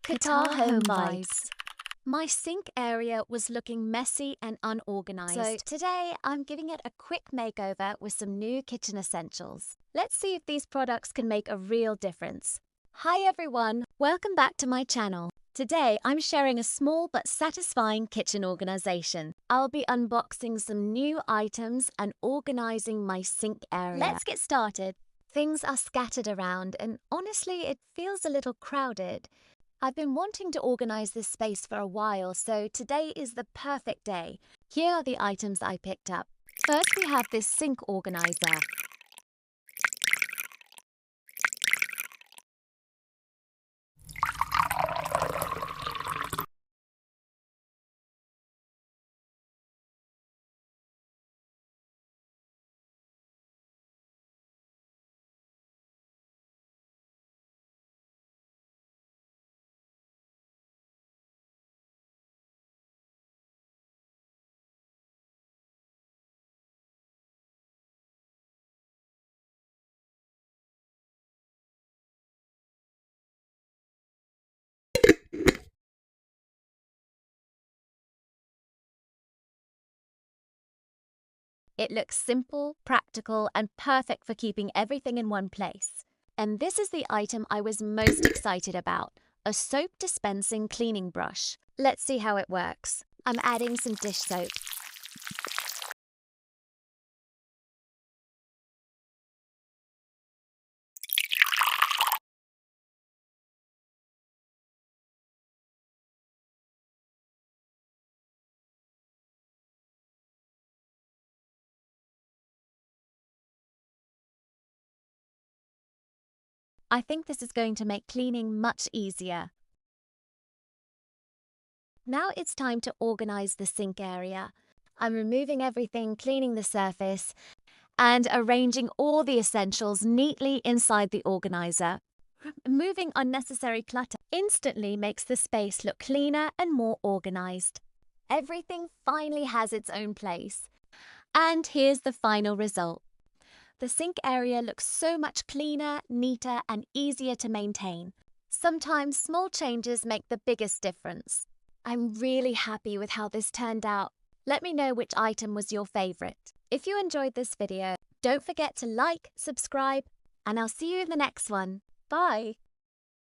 Qatar home vibes. My sink area was looking messy and unorganized. So today I'm giving it a quick makeover with some new kitchen essentials. Let's see if these products can make a real difference. Hi everyone, welcome back to my channel. Today I'm sharing a small but satisfying kitchen organization. I'll be unboxing some new items and organizing my sink area. Let's get started. Things are scattered around and honestly it feels a little crowded. I've been wanting to organize this space for a while, so today is the perfect day. Here are the items I picked up. First, we have this sink organizer. It looks simple, practical, and perfect for keeping everything in one place. And this is the item I was most excited about, a soap dispensing cleaning brush. Let's see how it works. I'm adding some dish soap. I think this is going to make cleaning much easier. Now it's time to organize the sink area. I'm removing everything, cleaning the surface, and arranging all the essentials neatly inside the organizer. Removing unnecessary clutter instantly makes the space look cleaner and more organized. Everything finally has its own place. And here's the final result. The sink area looks so much cleaner, neater, and easier to maintain. Sometimes small changes make the biggest difference. I'm really happy with how this turned out. Let me know which item was your favorite. If you enjoyed this video, don't forget to like, subscribe, and I'll see you in the next one. Bye!